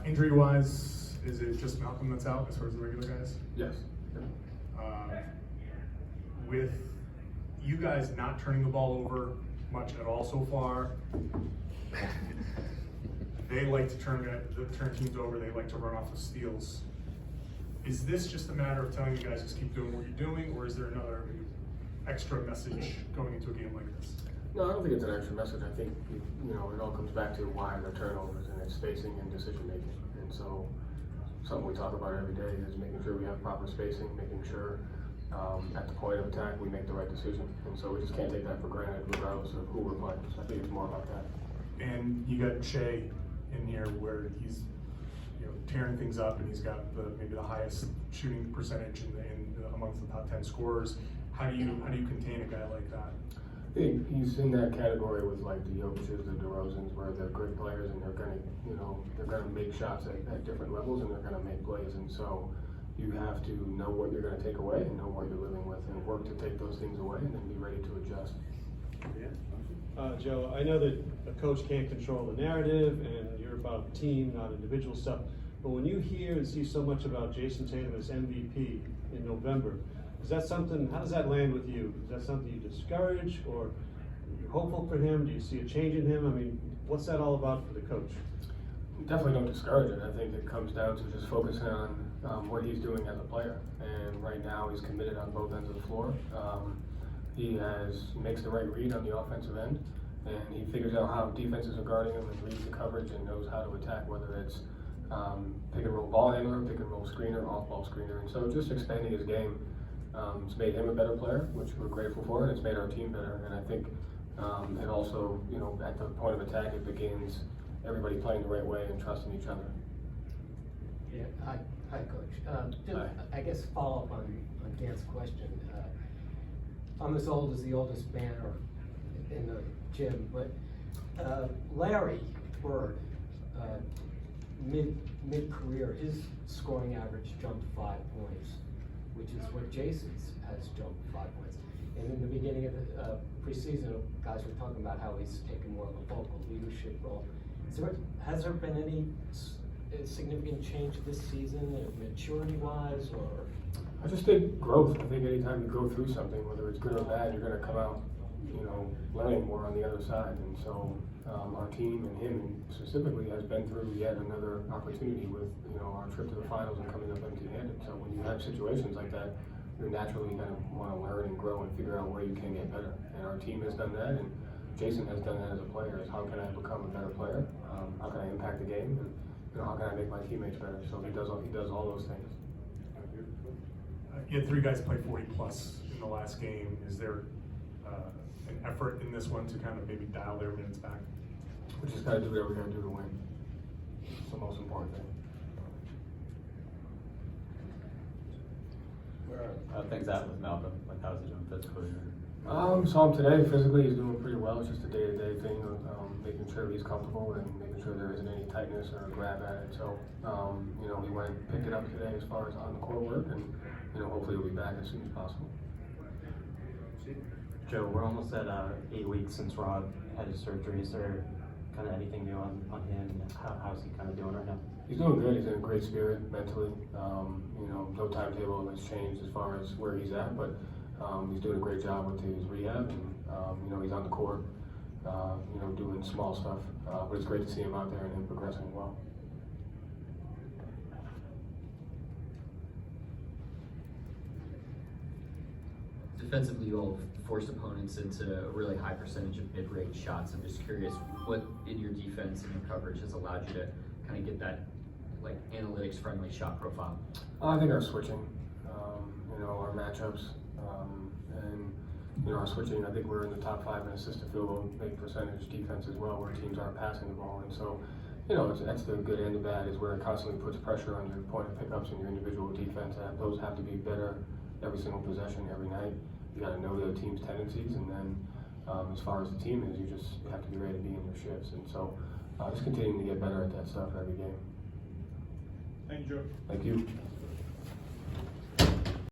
Injury-wise, is it just Malcolm that's out as far as the regular guys? Yes. With you guys not turning the ball over much at all so far, they like to turn teams over. They like to run off of steals. Is this just a matter of telling you guys just keep doing what you're doing, or is there another extra message going into a game like this? No, I don't think it's an extra message. I think it all comes back to why they're turnovers, and it's spacing and decision making. And so, something we talk about every day is making sure we have proper spacing, making sure at the point of attack we make the right decision. And so we just can't take that for granted, regardless of who we're playing. So I think it's more about that. And you got Shea in here where he's tearing things up, and he's got maybe the highest shooting percentage amongst the top 10 scorers. How do you contain a guy like that? I think he's in that category with like the Jokic's, the DeRozans, where they're great players and they're gonna make shots at different levels, and they're gonna make plays. And so you have to know what you're gonna take away and know what you're living with, and work to take those things away, and then be ready to adjust. Joe, I know that a coach can't control the narrative, and you're about team, not individual stuff. But when you hear and see so much about Jayson Tatum as MVP in November, is that something? How does that land with you? Is that something you discourage, or you're hopeful for him? Do you see a change in him? I mean, what's that all about for the coach? Definitely don't discourage it. I think it comes down to just focusing on what he's doing as a player. And right now he's committed on both ends of the floor. He makes the right read on the offensive end, and he figures out how defenses are guarding him and reads the coverage and knows how to attack, whether it's pick and roll ball handler, pick and roll screener, off ball screener. And so just expanding his game, it's made him a better player, which we're grateful for, and it's made our team better. And I think it also, at the point of attack, it begins everybody playing the right way and trusting each other. Yeah, hi Coach. I guess follow up on Dan's question. I'm as old as the oldest man in the gym, but Larry Bird, mid-career, his scoring average jumped 5 points, which is what Jayson's has jumped 5 points. And in the beginning of the preseason, guys were talking about how he's taken more of a vocal leadership role. Has there been any significant change this season, maturity-wise, or? I just think growth. I think anytime you go through something, whether it's good or bad, you're going to come out, learning more on the other side. And so our team and him specifically has been through yet another opportunity with, our trip to the finals and coming up empty-handed. So when you have situations like that, you're naturally going to want to learn and grow and figure out where you can get better. And our team has done that, and Jayson has done that as a player. Is how can I become a better player? How can I impact the game? And how can I make my teammates better? So he does all those things. You had 3 guys play 40 plus in the last game. Is there an effort in this one to kind of maybe dial their minutes back? We just got to do whatever we got to do to win. It's the most important thing. Where are things at with Malcolm? Like, how's he doing physically? Saw him today. Physically, he's doing pretty well. It's just a day-to-day thing of making sure he's comfortable and making sure there isn't any tightness or grab at it. So, he went and picked it up today as far as on the court work, and hopefully he'll be back as soon as possible. Joe, we're almost at 8 weeks since Rod had his surgery. Is there kind of anything new on him? How's he kind of doing right now? He's doing good. He's in a great spirit mentally. No timetable has changed as far as where he's at, but he's doing a great job with his rehab, and he's on the court, doing small stuff. But it's great to see him out there and him progressing well. Defensively, you all forced opponents into a really high percentage of mid-range shots. I'm just curious what in your defense and your coverage has allowed you to kind of get that analytics-friendly shot profile. I think our switching, our matchups, and our switching. I think we're in the top 5 in assist to field goal make percentage defense as well, where teams aren't passing the ball, and so that's the good and the bad. Is where it constantly puts pressure on your point of pickups and your individual defense. Those have to be better every single possession, every night. You got to know the team's tendencies, and then as far as the team is, you have to be ready to be in your shifts. And so just continuing to get better at that stuff every game. Thank you, Joe. Thank you.